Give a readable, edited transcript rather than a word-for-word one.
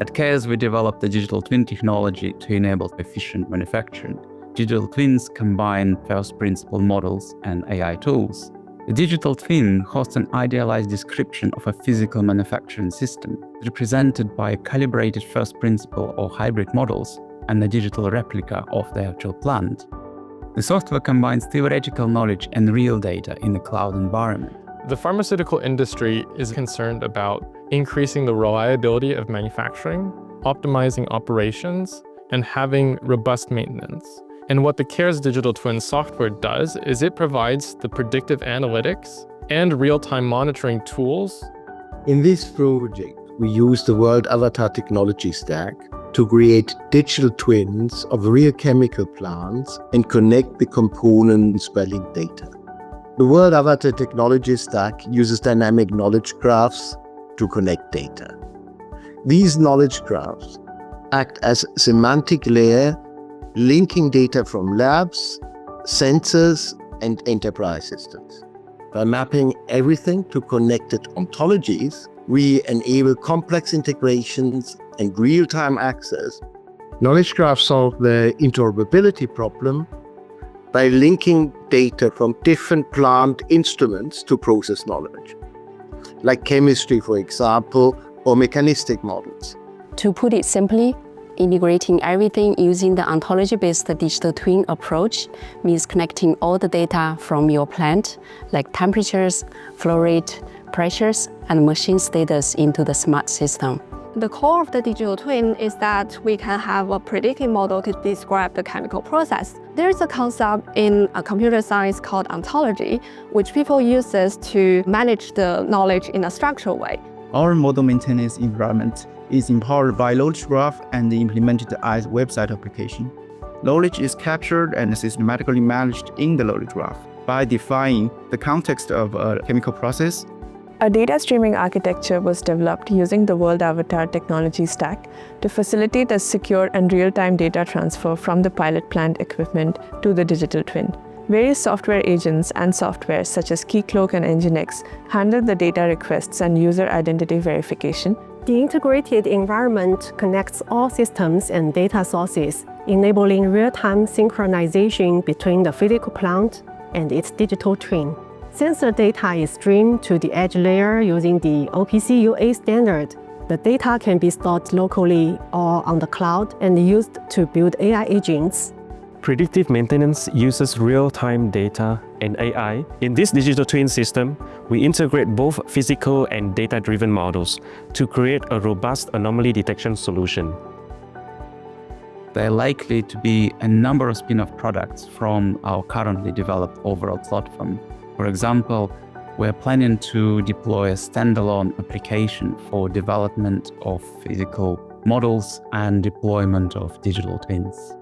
At CARES, we developed the digital twin technology to enable efficient manufacturing. Digital twins combine first principle models and AI tools. The digital twin hosts an idealized description of a physical manufacturing system, represented by calibrated first principle or hybrid models and a digital replica of the actual plant. The software combines theoretical knowledge and real data in a cloud environment. The pharmaceutical industry is concerned about increasing the reliability of manufacturing, optimizing operations, and having robust maintenance. And what the CARES digital twin software does is it provides the predictive analytics and real-time monitoring tools. In this project, we use the World Avatar technology stack to create digital twins of real chemical plants and connect the components by linked data. The World Avatar technology stack uses dynamic knowledge graphs to connect data. These knowledge graphs act as a semantic layer linking data from labs, sensors, and enterprise systems. By mapping everything to connected ontologies, we enable complex integrations and real-time access. Knowledge graphs solve the interoperability problem by linking data from different plant instruments to process knowledge, like chemistry, for example, or mechanistic models. To put it simply, integrating everything using the ontology-based digital twin approach means connecting all the data from your plant, like temperatures, flow rate, pressures, and machine status into the smart system. The core of the digital twin is that we can have a predictive model to describe the chemical process. There is a concept in computer science called ontology, which people use to manage the knowledge in a structural way. Our model maintenance environment is empowered by knowledge graph and implemented as website application. Knowledge is captured and systematically managed in the knowledge graph by defining the context of a chemical process. A data streaming architecture was developed using the World Avatar technology stack to facilitate a secure and real-time data transfer from the pilot plant equipment to the digital twin. Various software agents and software such as Keycloak and Nginx handle the data requests and user identity verification. The integrated environment connects all systems and data sources, enabling real-time synchronization between the physical plant and its digital twin. Sensor data is streamed to the edge layer using the OPC UA standard. The data can be stored locally or on the cloud and used to build AI agents. Predictive maintenance uses real-time data and AI. In this digital twin system, we integrate both physical and data-driven models to create a robust anomaly detection solution. There are likely to be a number of spin-off products from our currently developed overall platform. For example, we're planning to deploy a standalone application for development of physical models and deployment of digital twins.